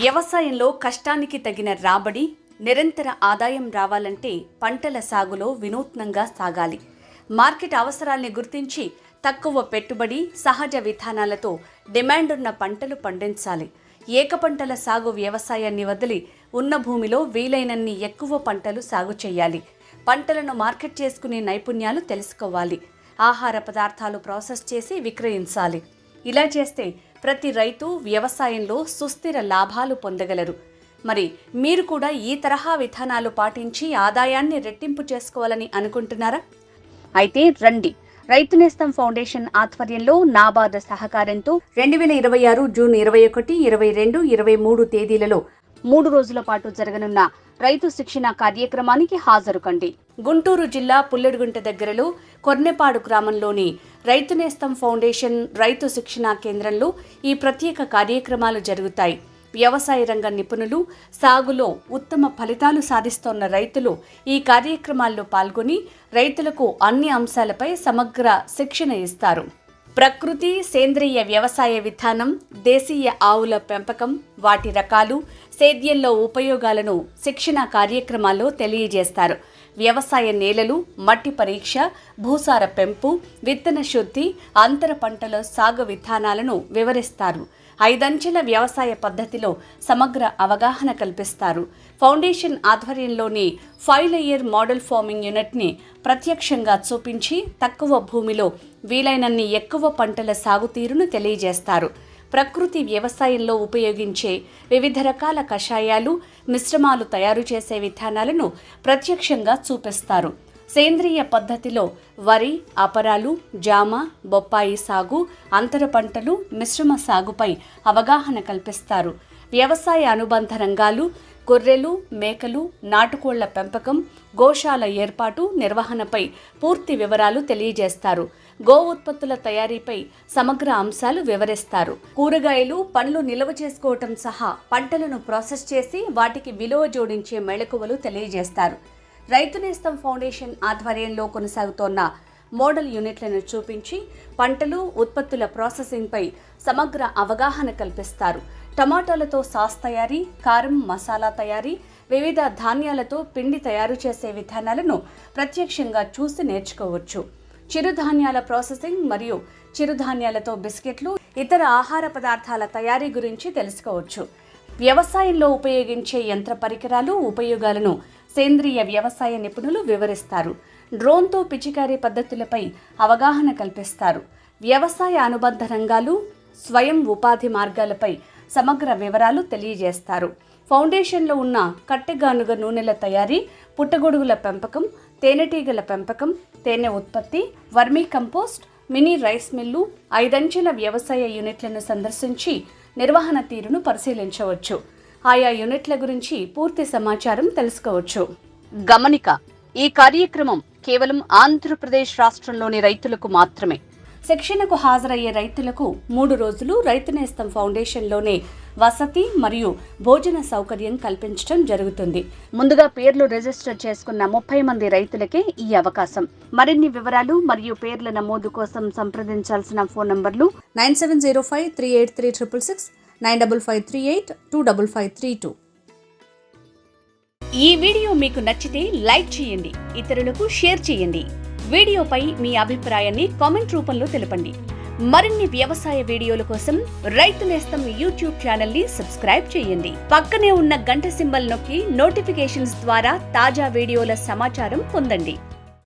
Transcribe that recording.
వ్యవసాయంలో కష్టానికి తగిన రాబడి, నిరంతర ఆదాయం రావాలంటే పంటల సాగులో వినూత్నంగా సాగాలి. మార్కెట్ అవసరాల్ని గుర్తించి తక్కువ పెట్టుబడి, సహజ విధానాలతో డిమాండున్న పంటలు పండించాలి. ఏకపంటల సాగు వ్యవసాయాన్ని వదిలి ఉన్న భూమిలో వీలైనన్ని ఎక్కువ పంటలు సాగు చేయాలి. పంటలను మార్కెట్ చేసుకునే నైపుణ్యాలు తెలుసుకోవాలి. ఆహార పదార్థాలు ప్రాసెస్ చేసి విక్రయించాలి. ఇలా చేస్తే ప్రతి రైతు వ్యవసాయంలో సుస్థిర లాభాలు పొందగలరు. మరి మీరు కూడా ఈ తరహా విధానాలు పాటించి ఆదాయాన్ని రెట్టింపు చేసుకోవాలని అనుకుంటున్నారా? అయితే రండి, రైతు నేస్తం ఫౌండేషన్ ఆధ్వర్యంలో నాబార్డు సహకారంతో 2026 జూన్ 21, 22, 23 తేదీలలో 3 రోజుల పాటు జరగనున్న రైతు శిక్షణ కార్యక్రమానికి హాజరు కండి. గుంటూరు జిల్లా పుల్లెడుగుంట దగ్గరలో కొర్నెపాడు గ్రామంలోని రైతు నేస్తం ఫౌండేషన్ రైతు శిక్షణా కేంద్రంలో ఈ ప్రత్యేక కార్యక్రమాలు జరుగుతాయి. వ్యవసాయ రంగ నిపుణులు, సాగులో ఉత్తమ ఫలితాలు సాధిస్తోన్న రైతులు ఈ కార్యక్రమాల్లో పాల్గొని రైతులకు అన్ని అంశాలపై సమగ్ర శిక్షణ ఇస్తారు. ప్రకృతి సేంద్రియ వ్యవసాయ విధానం, దేశీయ ఆవుల పెంపకం, వాటి రకాలు, సేద్యంలో ఉపయోగాలను శిక్షణ కార్యక్రమాల్లో తెలియజేస్తారు. వ్యవసాయ నేలలు, మట్టి పరీక్ష, భూసార పెంపు, విత్తన శుద్ధి, అంతర పంటల సాగు విధానాలను వివరిస్తారు. 5 అంచెల వ్యవసాయ పద్ధతిలో సమగ్ర అవగాహన కల్పిస్తారు. ఫౌండేషన్ ఆధ్వర్యంలోని 5 లేయర్ మోడల్ ఫార్మింగ్ యూనిట్ని ప్రత్యక్షంగా చూపించి తక్కువ భూమిలో వీలైనన్ని ఎక్కువ పంటల సాగుతీరును తెలియజేస్తారు. ప్రకృతి వ్యవసాయంలో ఉపయోగించే వివిధ రకాల కషాయాలు, మిశ్రమాలు తయారు చేసే విధానాలను ప్రత్యక్షంగా చూపిస్తారు. సేంద్రియ పద్ధతిలో వరి, అపరాలు, జామ, బొప్పాయి సాగు, అంతర పంటలు, మిశ్రమ సాగుపై అవగాహన కల్పిస్తారు. వ్యవసాయ అనుబంధ రంగాలు, గొర్రెలు, మేకలు, నాటుకోళ్ల పెంపకం, గోశాల ఏర్పాటు, నిర్వహణపై పూర్తి వివరాలు తెలియజేస్తారు. గో ఉత్పత్తుల తయారీపై సమగ్ర అంశాలు వివరిస్తారు. కూరగాయలు, పండ్లు నిల్వ చేసుకోవటం సహా పంటలను ప్రాసెస్ చేసి వాటికి విలువ జోడించే మెళకువలు తెలియజేస్తారు. రైతు నేస్తం ఫౌండేషన్ ఆధ్వర్యంలో కొనసాగుతోన్న మోడల్ యూనిట్లను చూపించి పంటలు, ఉత్పత్తుల ప్రాసెసింగ్పై సమగ్ర అవగాహన కల్పిస్తారు. టమాటాలతో సాస్ తయారీ, కారం, మసాలా తయారీ, వివిధ ధాన్యాలతో పిండి తయారు చేసే విధానాలను ప్రత్యక్షంగా చూసి నేర్చుకోవచ్చు. చిరుధాన్యాల ప్రాసెసింగ్ మరియు చిరుధాన్యాలతో బిస్కెట్లు, ఇతర ఆహార పదార్థాల తయారీ గురించి తెలుసుకోవచ్చు. వ్యవసాయంలో ఉపయోగించే యంత్ర పరికరాలు, ఉపయోగాలను సేంద్రియ వ్యవసాయ నిపుణులు వివరిస్తారు. డ్రోన్తో పిచికారీ పద్ధతులపై అవగాహన కల్పిస్తారు. వ్యవసాయ అనుబంధ రంగాలు, స్వయం ఉపాధి మార్గాలపై సమగ్ర వివరాలు తెలియజేస్తారు. ఫౌండేషన్లో ఉన్న కట్టెగానుగ నూనెల తయారీ, పుట్టగొడుగుల పెంపకం, తేనెటీగల పెంపకం, తేనె ఉత్పత్తి, vermi compost, mini rice mill, 5 అంచెల వ్యవసాయ యూనిట్లను సందర్శించి నిర్వహణ తీరును పరిశీలించవచ్చు. ఆయా యూనిట్ల గురించి పూర్తి సమాచారం తెలుసుకోవచ్చు. గమనిక: ఈ కార్యక్రమం కేవలం ఆంధ్రప్రదేశ్ రాష్ట్రంలోని రైతులకు మాత్రమే. శిక్షణకు హాజరయ్యే రైతులకు 3 రోజులు రైతు నేస్తం ఫౌండేషన్లోనే వసతి మరియు భోజన సౌకర్యం కల్పించడం జరుగుతుంది. ముందుగా పేర్లు రిజిస్టర్ చేసుకున్న 30 మంది రైతులకే ఈ అవకాశం. మరిన్ని వివరాలు మరియు పేర్ల నమోదు కోసం సంప్రదించాల్సిన ఫోన్ నంబర్లు 9705383666, 9553825532. ఈ వీడియో మీకు నచ్చితే లైక్ చేయండి, ఇతరులకు షేర్ చేయండి. వీడియోపై మీ అభిప్రాయాన్ని కామెంట్ రూపంలో తెలపండి. మరిన్ని వ్యవసాయ వీడియోల కోసం రైతు నేస్తం యూట్యూబ్ ఛానల్ ని సబ్స్క్రైబ్ చేయండి. పక్కనే ఉన్న గంట సింబల్ నొక్కి నోటిఫికేషన్స్ ద్వారా తాజా వీడియోల సమాచారం పొందండి.